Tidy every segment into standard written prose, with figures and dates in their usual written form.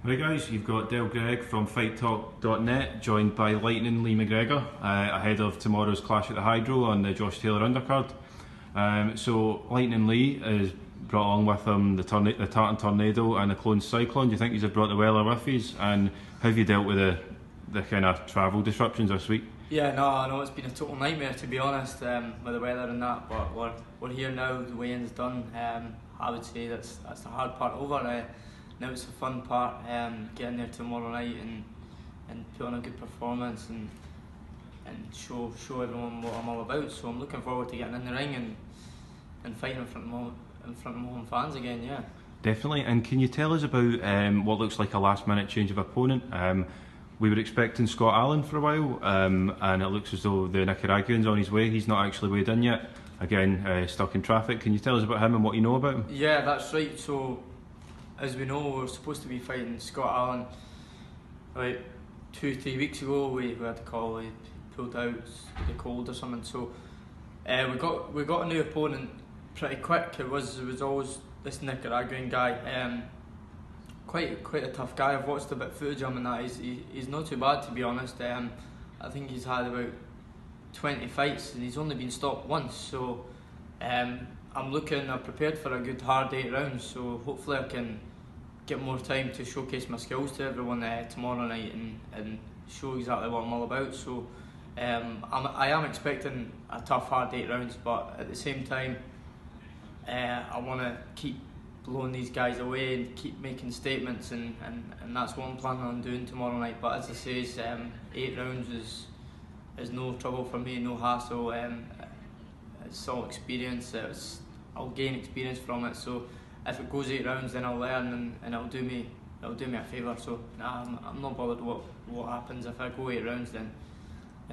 Right guys, you've got Del Gregg from FightTalk.net joined by Lightning Lee McGregor ahead of tomorrow's clash at the Hydro on the Josh Taylor undercard. So Lightning Lee has brought along with him the Tartan Tornado and the Clone Cyclone. Do you think he's brought the weather with his, and how have you dealt with the kind of travel disruptions this week? Yeah, no, I know it's been a total nightmare to be honest, with the weather and that, but we're here now, the weigh-in's done. I would say that's the hard part over. Now it's the fun part, getting there tomorrow night and put on a good performance and show everyone what I'm all about. So I'm looking forward to getting in the ring and fighting in front of my home fans again. Yeah. Definitely. And can you tell us about what looks like a last-minute change of opponent? We were expecting Scott Allen for a while, and it looks as though the Nicaraguan's on his way. He's not actually weighed in yet. Again, stuck in traffic. Can you tell us about him and what you know about him? Yeah, that's right. So, as we know, we're supposed to be fighting Scott Allen. Like 2-3 weeks ago, we had to call. He pulled out with the cold or something. So, we got a new opponent pretty quick. It was always this Nicaraguan guy. Quite a tough guy. I've watched a bit of footage of him and that. He's not too bad, to be honest. I think he's had about 20 fights and he's only been stopped once. So I'm prepared for a good hard 8 rounds. So hopefully I can get more time to showcase my skills to everyone tomorrow night and show exactly what I'm all about. So I am expecting a tough hard 8 rounds, but at the same time I want to keep blowing these guys away and keep making statements, and that's what I'm planning on doing tomorrow night. But as I say, 8 rounds is no trouble for me, no hassle. It's all experience. I'll gain experience from it. So if it goes 8 rounds, then I'll learn and it'll do me a favour. So I'm not bothered what happens. If I go 8 rounds, then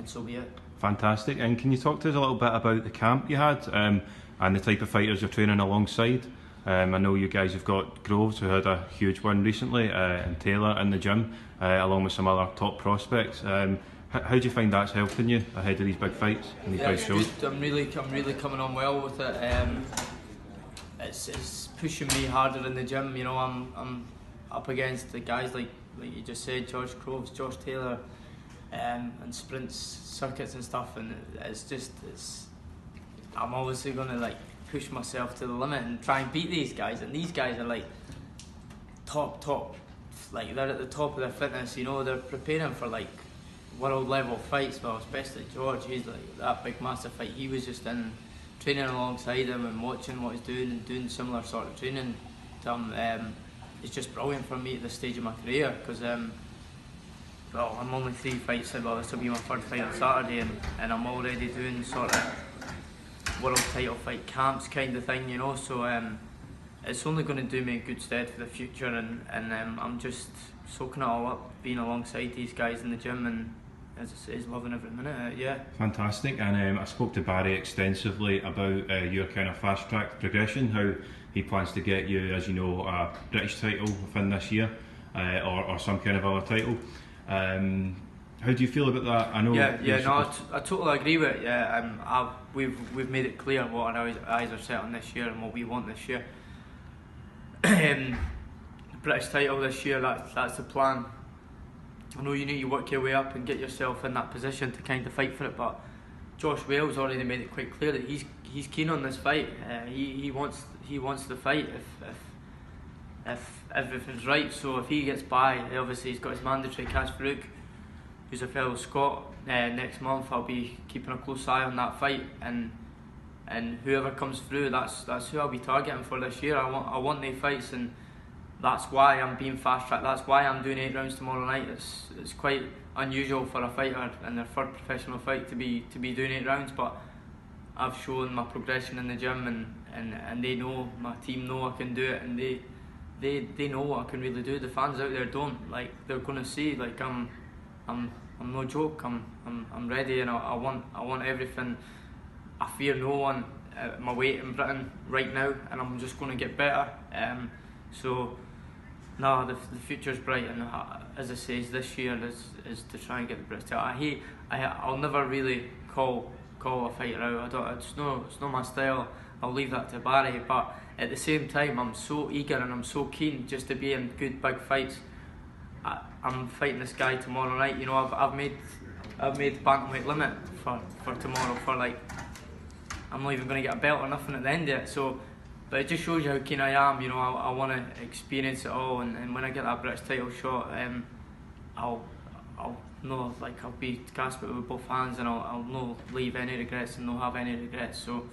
so be it. Fantastic. And can you talk to us a little bit about the camp you had and the type of fighters you're training alongside? I know you guys have got Groves, who had a huge win recently, and Taylor in the gym, along with some other top prospects. How do you find that's helping you ahead of these big fights and these big shows? Good. I'm really coming on well with it. It's pushing me harder in the gym. You know, I'm up against the guys like you just said, Josh Groves, Josh Taylor, and sprints, circuits and stuff, and I'm obviously gonna push myself to the limit and try and beat these guys, and these guys are top, they're at the top of their fitness. You know, they're preparing for world level fights. Well, especially George, he's that big massive fight. He was just in training alongside him and watching what he's doing and doing similar sort of training to him. It's just brilliant for me at this stage of my career, because I'm only 3 fights in. Well, this will be my 3rd fight on Saturday, and I'm already doing sort of world title fight camps kind of thing, you know. So it's only going to do me in good stead for the future, and I'm just soaking it all up, being alongside these guys in the gym, and as I say, loving every minute. Yeah. Fantastic. And I spoke to Barry extensively about your kind of fast track progression, how he plans to get you, as you know, a British title within this year, or some kind of other title. How do you feel about that? I know. I totally agree with it. Yeah, we've made it clear what our eyes are set on this year and what we want this year. The British title this year, that's the plan. I know you need to work your way up and get yourself in that position to kind of fight for it, but Josh Wales already made it quite clear that he's keen on this fight. He wants the fight if everything's right. So if he gets by, obviously he's got his mandatory Cash Farouk, who's a fellow Scot. Next month I'll be keeping a close eye on that fight, and whoever comes through, that's who I'll be targeting for this year. I want the fights, and that's why I'm being fast tracked. That's why I'm doing 8 rounds tomorrow night. It's quite unusual for a fighter in their 3rd professional fight to be doing 8 rounds, but I've shown my progression in the gym, and they know, my team know I can do it, and they know what I can really do. The fans out there don't. They're gonna see I'm no joke. I'm ready, and I want everything. I fear no one at my weight in Britain right now, and I'm just going to get better. So the future's bright, and as I say, this year is to try and get the British title. I'll never really call a fighter out. It's not my style. I'll leave that to Barry. But at the same time, I'm so eager and I'm so keen just to be in good big fights I'm fighting this guy tomorrow night. You know, I've made bantamweight limit for tomorrow. For like, I'm not even going to get a belt or nothing at the end of it. So, but it just shows you how keen I am. You know, I want to experience it all, and when I get that British title shot, I'll know, like, I'll be grasp it with both hands, and I'll not leave any regrets and not have any regrets. So,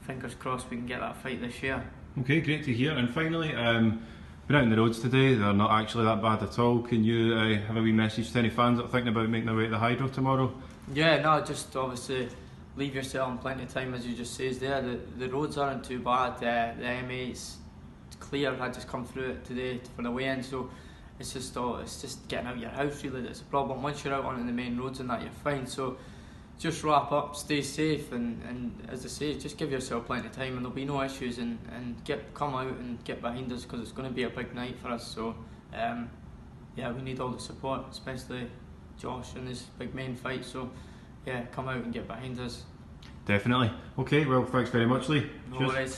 fingers crossed we can get that fight this year. Okay, great to hear. And finally, been out on the roads today. They're not actually that bad at all. Can you have a wee message to any fans that are thinking about making their way to the Hydro tomorrow? Yeah, no, just obviously leave yourself in plenty of time, as you just says there. The roads aren't too bad. The M8's clear. I just come through it today for the weigh-in, so it's just getting out of your house really that's a problem. Once you're out on the main roads and that, you're fine. So just wrap up, stay safe, and as I say, just give yourself plenty of time, and there'll be no issues. And come out and get behind us, because it's going to be a big night for us. So yeah, we need all the support, especially Josh in this big main fight. So yeah, come out and get behind us. Definitely. Okay, well, thanks very much, Lee. No Cheers. worries.